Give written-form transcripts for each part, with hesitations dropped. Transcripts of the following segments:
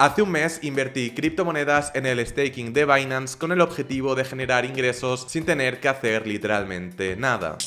Hace un mes invertí criptomonedas en el staking de Binance con el objetivo de generar ingresos sin tener que hacer literalmente nada.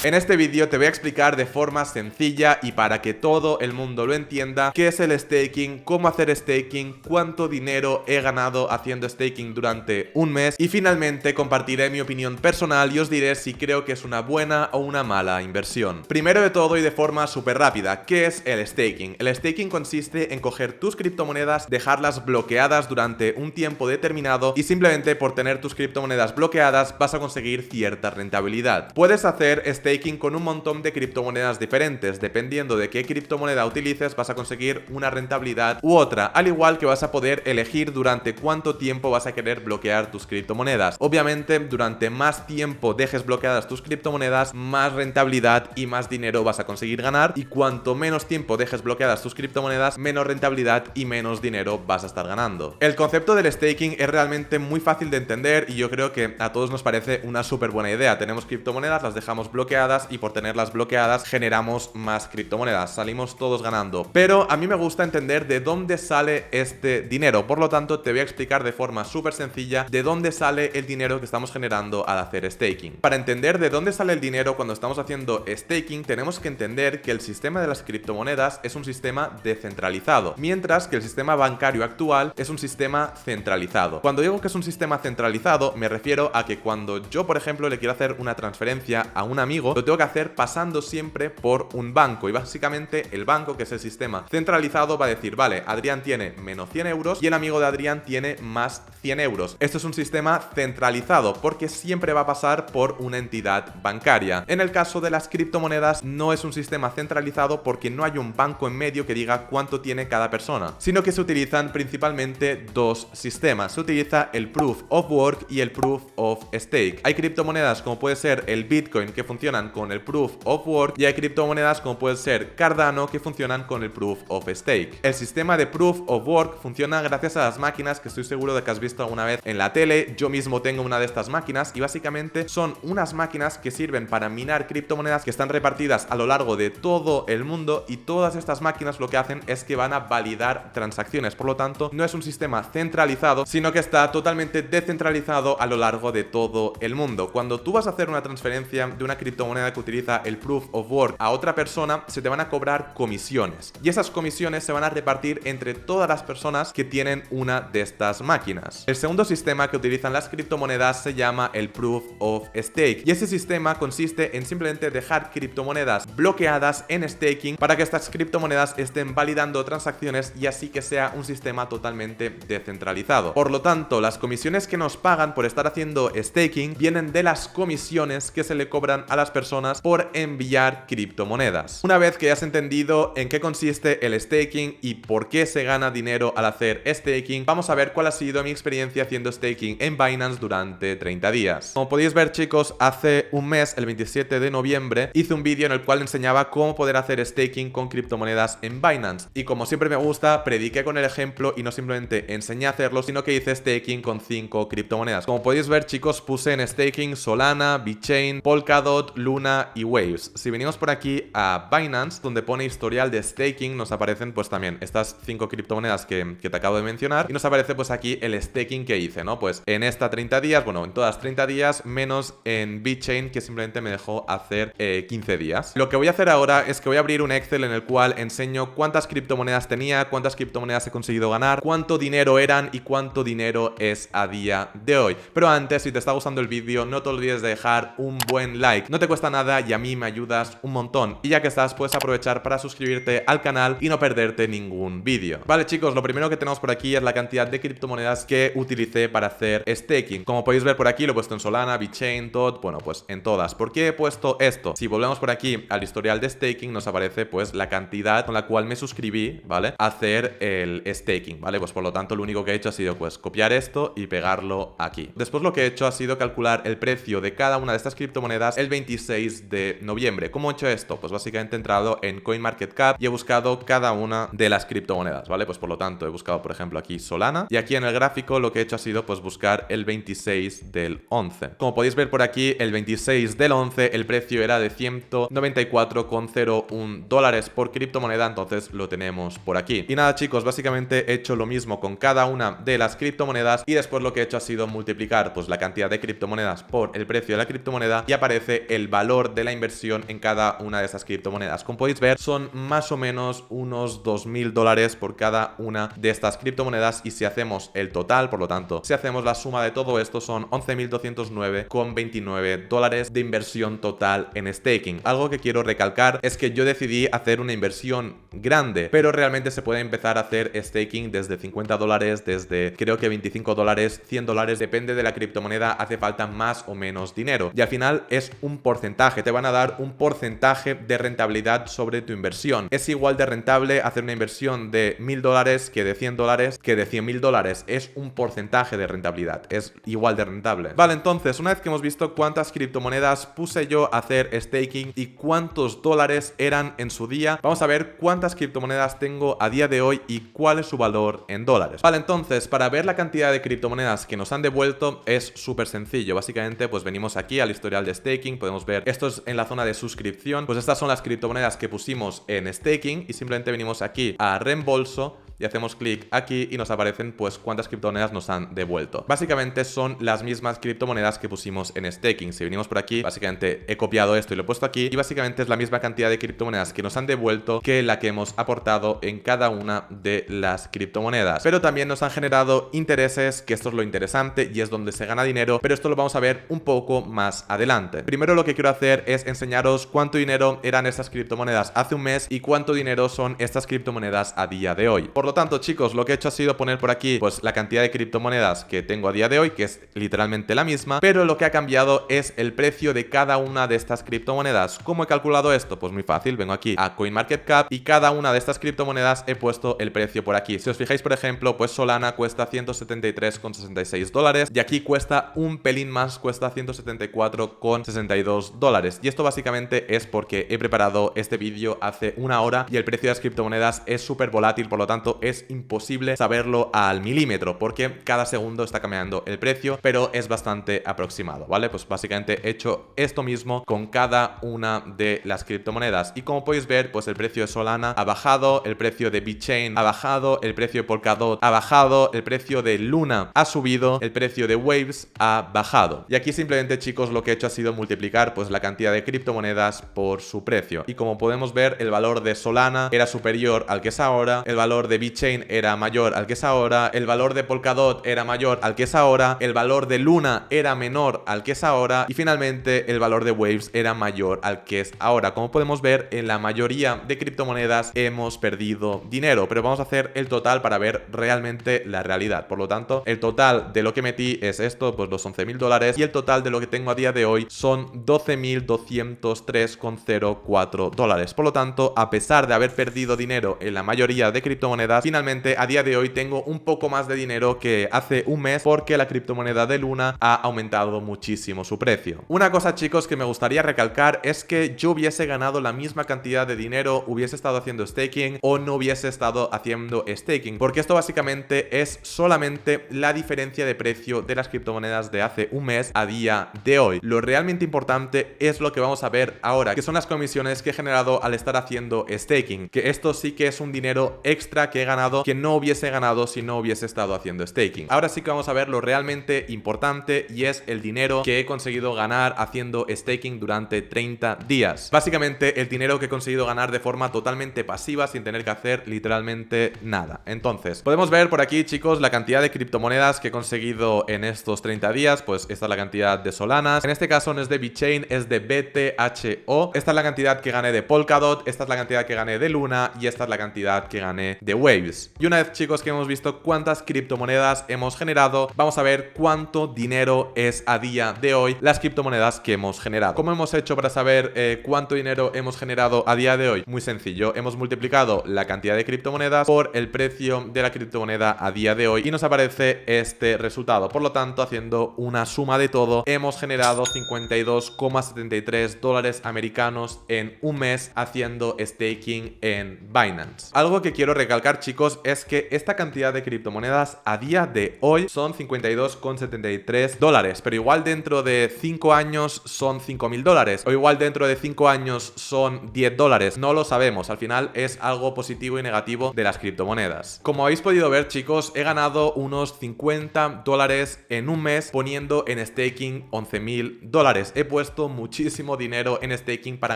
En este vídeo te voy a explicar de forma sencilla y para que todo el mundo lo entienda qué es el staking, cómo hacer staking, cuánto dinero he ganado haciendo staking durante un mes y finalmente compartiré mi opinión personal y os diré si creo que es una buena o una mala inversión. Primero de todo y de forma súper rápida, ¿qué es el staking? El staking consiste en coger tus criptomonedas, dejarlas bloqueadas durante un tiempo determinado y simplemente por tener tus criptomonedas bloqueadas vas a conseguir cierta rentabilidad. Puedes hacer staking con un montón de criptomonedas diferentes. Dependiendo de qué criptomoneda utilices vas a conseguir una rentabilidad u otra, al igual que vas a poder elegir durante cuánto tiempo vas a querer bloquear tus criptomonedas. Obviamente durante más tiempo dejes bloqueadas tus criptomonedas, más rentabilidad y más dinero vas a conseguir ganar, y cuanto menos tiempo dejes bloqueadas tus criptomonedas, menos rentabilidad y menos dinero vas a estar ganando. El concepto del staking es realmente muy fácil de entender y yo creo que a todos nos parece una súper buena idea. Tenemos criptomonedas, las dejamos bloqueadas y por tenerlas bloqueadas generamos más criptomonedas, salimos todos ganando. Pero a mí me gusta entender de dónde sale este dinero, por lo tanto te voy a explicar de forma súper sencilla de dónde sale el dinero que estamos generando al hacer staking. Para entender de dónde sale el dinero cuando estamos haciendo staking tenemos que entender que el sistema de las criptomonedas es un sistema descentralizado, mientras que el sistema bancario actual es un sistema centralizado. Cuando digo que es un sistema centralizado me refiero a que cuando yo por ejemplo le quiero hacer una transferencia a un amigo, lo tengo que hacer pasando siempre por un banco y básicamente el banco, que es el sistema centralizado, va a decir, vale, Adrián tiene menos 100 euros y el amigo de Adrián tiene más 100 euros. Esto es un sistema centralizado porque siempre va a pasar por una entidad bancaria. En el caso de las criptomonedas no es un sistema centralizado porque no hay un banco en medio que diga cuánto tiene cada persona, sino que se utilizan principalmente dos sistemas. Se utiliza el Proof of Work y el Proof of Stake. Hay criptomonedas como puede ser el Bitcoin que funcionan con el Proof of Work y hay criptomonedas como puede ser Cardano que funcionan con el Proof of Stake. El sistema de Proof of Work funciona gracias a las máquinas que estoy seguro de que has visto alguna vez en la tele. Yo mismo tengo una de estas máquinas y básicamente son unas máquinas que sirven para minar criptomonedas que están repartidas a lo largo de todo el mundo, y todas estas máquinas lo que hacen es que van a validar transacciones. Por lo tanto no es un sistema centralizado, sino que está totalmente descentralizado a lo largo de todo el mundo. Cuando tú vas a hacer una transferencia de una criptomoneda que utiliza el Proof of Work a otra persona, se te van a cobrar comisiones y esas comisiones se van a repartir entre todas las personas que tienen una de estas máquinas. El segundo sistema que utilizan las criptomonedas se llama el Proof of Stake y ese sistema consiste en simplemente dejar criptomonedas bloqueadas en staking para que estas criptomonedas estén validando transacciones y así que sea un sistema totalmente descentralizado. Por lo tanto, las comisiones que nos pagan por estar haciendo staking vienen de las comisiones que se le cobran a las personas por enviar criptomonedas. Una vez que has entendido en qué consiste el staking y por qué se gana dinero al hacer staking, vamos a ver cuál ha sido mi experiencia haciendo staking en Binance durante 30 días. Como podéis ver, chicos, hace un mes, el 27 de noviembre, hice un vídeo en el cual enseñaba cómo poder hacer staking con criptomonedas en Binance y como siempre me gusta, prediqué con el ejemplo y no simplemente enseñé a hacerlo, sino que hice staking con 5 criptomonedas. Como podéis ver, chicos, puse en staking Solana, VeChain, Polkadot, Luna y Waves. Si venimos por aquí a Binance, donde pone historial de staking, nos aparecen pues también estas 5 criptomonedas que te acabo de mencionar y nos aparece pues aquí el staking que hice, ¿no? Pues en esta 30 días, bueno, en todas 30 días, menos en VeChain que simplemente me dejó hacer 15 días. Lo que voy a hacer ahora es que voy a abrir un Excel en el cual enseño cuántas criptomonedas tenía, cuántas criptomonedas he conseguido ganar, cuánto dinero eran y cuánto dinero es a día de hoy. Pero antes, si te está gustando el vídeo, no te olvides de dejar un buen like. No te cuesta nada y a mí me ayudas un montón. Y ya que estás, puedes aprovechar para suscribirte al canal y no perderte ningún vídeo. Vale, chicos, lo primero que tenemos por aquí es la cantidad de criptomonedas que utilicé para hacer staking. Como podéis ver por aquí, lo he puesto en Solana, VeChain, TOT, bueno, pues en todas. ¿Por qué he puesto esto? Si volvemos por aquí al historial de staking, nos aparece pues la cantidad con la cual me suscribí, ¿vale? A hacer el staking, ¿vale? Pues por lo tanto, lo único que he hecho ha sido pues copiar esto y pegarlo aquí. Después lo que he hecho ha sido calcular el precio de cada una de estas criptomonedas el 26 26 de noviembre. ¿Cómo he hecho esto? Pues básicamente he entrado en CoinMarketCap y he buscado cada una de las criptomonedas, ¿vale? Pues por lo tanto he buscado, por ejemplo, aquí Solana, y aquí en el gráfico lo que he hecho ha sido pues buscar el 26 del 11. Como podéis ver por aquí, el 26 del 11 el precio era de 194,01 dólares por criptomoneda, entonces lo tenemos por aquí. Y nada, chicos, básicamente he hecho lo mismo con cada una de las criptomonedas y después lo que he hecho ha sido multiplicar pues la cantidad de criptomonedas por el precio de la criptomoneda y aparece el valor de la inversión en cada una de esas criptomonedas. Como podéis ver, son más o menos unos 2.000 dólares por cada una de estas criptomonedas, y si hacemos el total, por lo tanto, si hacemos la suma de todo esto, son 11.209,29 dólares de inversión total en staking. Algo que quiero recalcar es que yo decidí hacer una inversión grande, pero realmente se puede empezar a hacer staking desde 50 dólares, desde creo que 25 dólares, 100 dólares, depende de la criptomoneda, hace falta más o menos dinero. Y al final es un porcentaje, te van a dar un porcentaje de rentabilidad sobre tu inversión. Es igual de rentable hacer una inversión de 1.000 dólares que de 100 dólares, que de 100.000 dólares. Es un porcentaje de rentabilidad, es igual de rentable. Vale, entonces, una vez que hemos visto cuántas criptomonedas puse yo a hacer staking y cuántos dólares eran en su día, vamos a ver cuántas criptomonedas tengo a día de hoy y cuál es su valor en dólares. Vale, entonces, para ver la cantidad de criptomonedas que nos han devuelto es súper sencillo. Básicamente, pues venimos aquí al historial de staking, podemos ver, esto es en la zona de suscripción, pues estas son las criptomonedas que pusimos en staking y simplemente venimos aquí a reembolso y hacemos clic aquí y nos aparecen pues cuántas criptomonedas nos han devuelto. Básicamente son las mismas criptomonedas que pusimos en staking. Si venimos por aquí, básicamente he copiado esto y lo he puesto aquí, y básicamente es la misma cantidad de criptomonedas que nos han devuelto que la que hemos aportado en cada una de las criptomonedas. Pero también nos han generado intereses, que esto es lo interesante y es donde se gana dinero, pero esto lo vamos a ver un poco más adelante. Primero lo que quiero hacer es enseñaros cuánto dinero eran estas criptomonedas hace un mes y cuánto dinero son estas criptomonedas a día de hoy. Por lo tanto, chicos, lo que he hecho ha sido poner por aquí pues la cantidad de criptomonedas que tengo a día de hoy, que es literalmente la misma, pero lo que ha cambiado es el precio de cada una de estas criptomonedas. ¿Cómo he calculado esto? Pues muy fácil, vengo aquí a CoinMarketCap y cada una de estas criptomonedas he puesto el precio por aquí. Si os fijáis, por ejemplo, pues Solana cuesta 173,66 dólares y aquí cuesta un pelín más, cuesta 174,62 dólares. Y esto básicamente es porque he preparado este vídeo hace una hora y el precio de las criptomonedas es súper volátil, por lo tanto es imposible saberlo al milímetro porque cada segundo está cambiando el precio, pero es bastante aproximado, ¿vale? Pues básicamente he hecho esto mismo con cada una de las criptomonedas y como podéis ver, pues el precio de Solana ha bajado, el precio de BitChain ha bajado, el precio de Polkadot ha bajado, el precio de Luna ha subido, el precio de Waves ha bajado. Y aquí simplemente, chicos, lo que he hecho ha sido multiplicar pues la cantidad de criptomonedas por su precio. Y como podemos ver, el valor de Solana era superior al que es ahora, el valor de BitChain era mayor al que es ahora, el valor de Polkadot era mayor al que es ahora, el valor de Luna era menor al que es ahora y finalmente el valor de Waves era mayor al que es ahora. Como podemos ver, en la mayoría de criptomonedas hemos perdido dinero, pero vamos a hacer el total para ver realmente la realidad. Por lo tanto, el total de lo que metí es esto, pues los 11.000 dólares, y el total de lo que tengo a día de hoy son 12.203,04 dólares. Por lo tanto, a pesar de haber perdido dinero en la mayoría de criptomonedas, finalmente a día de hoy tengo un poco más de dinero que hace un mes porque la criptomoneda de Luna ha aumentado muchísimo su precio. Una cosa, chicos, que me gustaría recalcar es que yo hubiese ganado la misma cantidad de dinero, hubiese estado haciendo staking o no hubiese estado haciendo staking, porque esto básicamente es solamente la diferencia de precio de las criptomonedas de hace un mes a día de hoy. Lo realmente importante es lo que vamos a ver ahora, que son las comisiones que he generado al estar haciendo staking, que esto sí que es un dinero extra que he ganado que no hubiese ganado si no hubiese estado haciendo staking. Ahora sí que vamos a ver lo realmente importante y es el dinero que he conseguido ganar haciendo staking durante 30 días. Básicamente el dinero que he conseguido ganar de forma totalmente pasiva sin tener que hacer literalmente nada. Entonces, podemos ver por aquí, chicos, la cantidad de criptomonedas que he conseguido en estos 30 días. Pues esta es la cantidad de Solanas. En este caso no es de BitChain, es de BTHO. Esta es la cantidad que gané de Polkadot, esta es la cantidad que gané de Luna y esta es la cantidad que gané de Waves. Waves. Y una vez, chicos, que hemos visto cuántas criptomonedas hemos generado, vamos a ver cuánto dinero es a día de hoy las criptomonedas que hemos generado. ¿Cómo hemos hecho para saber cuánto dinero hemos generado a día de hoy? Muy sencillo, hemos multiplicado la cantidad de criptomonedas por el precio de la criptomoneda a día de hoy y nos aparece este resultado. Por lo tanto, haciendo una suma de todo, hemos generado 52,73 dólares americanos en un mes haciendo staking en Binance. Algo que quiero recalcar, chicos, es que esta cantidad de criptomonedas a día de hoy son 52,73 dólares, pero igual dentro de 5 años son 5.000 dólares o igual dentro de 5 años son 10 dólares. No lo sabemos, al final es algo positivo y negativo de las criptomonedas. Como habéis podido ver, chicos, he ganado unos 50 dólares en un mes poniendo en staking 11.000 dólares. He puesto muchísimo dinero en staking para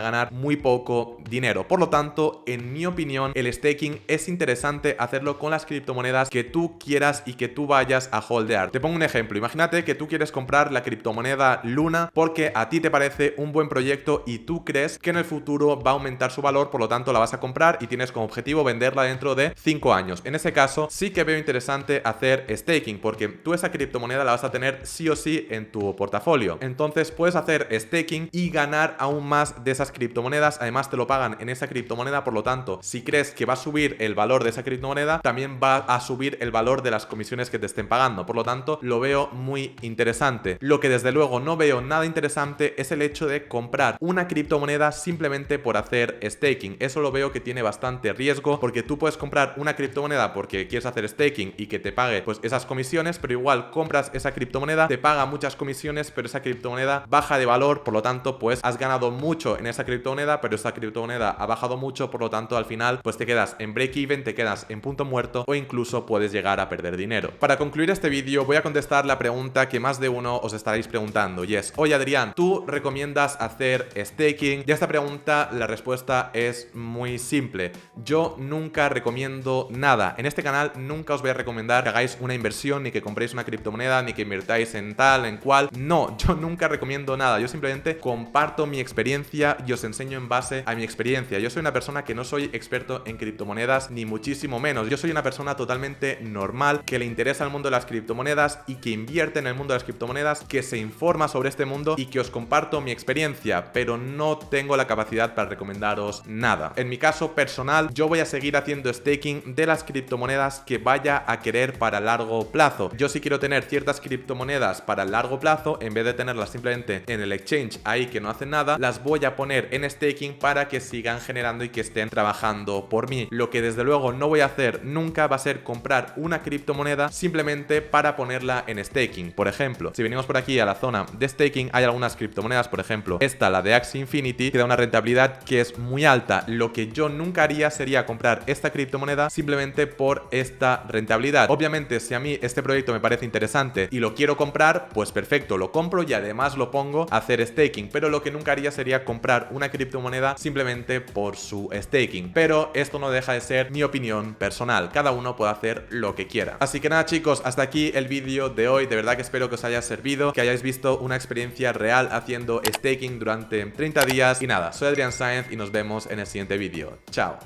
ganar muy poco dinero. Por lo tanto, en mi opinión, el staking es interesante hacerlo con las criptomonedas que tú quieras y que tú vayas a holdear. Te pongo un ejemplo. Imagínate que tú quieres comprar la criptomoneda Luna porque a ti te parece un buen proyecto y tú crees que en el futuro va a aumentar su valor, por lo tanto la vas a comprar y tienes como objetivo venderla dentro de 5 años. En ese caso, sí que veo interesante hacer staking porque tú esa criptomoneda la vas a tener sí o sí en tu portafolio. Entonces puedes hacer staking y ganar aún más de esas criptomonedas. Además te lo pagan en esa criptomoneda, por lo tanto, si crees que va a subir el valor de esa criptomoneda, también va a subir el valor de las comisiones que te estén pagando. Por lo tanto, lo veo muy interesante. Lo que desde luego no veo nada interesante es el hecho de comprar una criptomoneda simplemente por hacer staking. Eso lo veo que tiene bastante riesgo porque tú puedes comprar una criptomoneda porque quieres hacer staking y que te pague pues esas comisiones, pero igual compras esa criptomoneda, te paga muchas comisiones, pero esa criptomoneda baja de valor, por lo tanto pues has ganado mucho en esa criptomoneda, pero esa criptomoneda ha bajado mucho, por lo tanto al final pues te quedas en break even, te quedas en punto muerto o incluso puedes llegar a perder dinero. Para concluir este vídeo voy a contestar la pregunta que más de uno os estaréis preguntando y es: oye Adrián, ¿tú recomiendas hacer staking? Y a esta pregunta la respuesta es muy simple. Yo nunca recomiendo nada. En este canal nunca os voy a recomendar que hagáis una inversión, ni que compréis una criptomoneda, ni que invirtáis en tal, en cual. No, yo nunca recomiendo nada. Yo simplemente comparto mi experiencia y os enseño en base a mi experiencia. Yo soy una persona que no soy experto en criptomonedas, ni muchísimo menos. Yo soy una persona totalmente normal que le interesa el mundo de las criptomonedas y que invierte en el mundo de las criptomonedas, que se informa sobre este mundo y que os comparto mi experiencia, pero no tengo la capacidad para recomendaros nada. En mi caso personal, yo voy a seguir haciendo staking de las criptomonedas que vaya a querer para largo plazo. Yo si quiero tener ciertas criptomonedas para largo plazo, en vez de tenerlas simplemente en el exchange ahí que no hacen nada, las voy a poner en staking para que sigan generando y que estén trabajando por mí. Lo que desde luego no voy a hacer nunca va a ser comprar una criptomoneda simplemente para ponerla en staking. Por ejemplo, si venimos por aquí a la zona de staking, hay algunas criptomonedas, por ejemplo, esta, la de Axie Infinity, que da una rentabilidad que es muy alta. Lo que yo nunca haría sería comprar esta criptomoneda simplemente por esta rentabilidad. Obviamente, si a mí este proyecto me parece interesante y lo quiero comprar, pues perfecto, lo compro y además lo pongo a hacer staking. Pero lo que nunca haría sería comprar una criptomoneda simplemente por su staking. Pero esto no deja de ser mi opinión personal. Cada uno puede hacer lo que quiera. Así que nada, chicos, hasta aquí el vídeo de hoy. De verdad que espero que os haya servido, que hayáis visto una experiencia real haciendo staking durante 30 días. Y nada, soy Adrián Sáenz y nos vemos en el siguiente vídeo. Chao.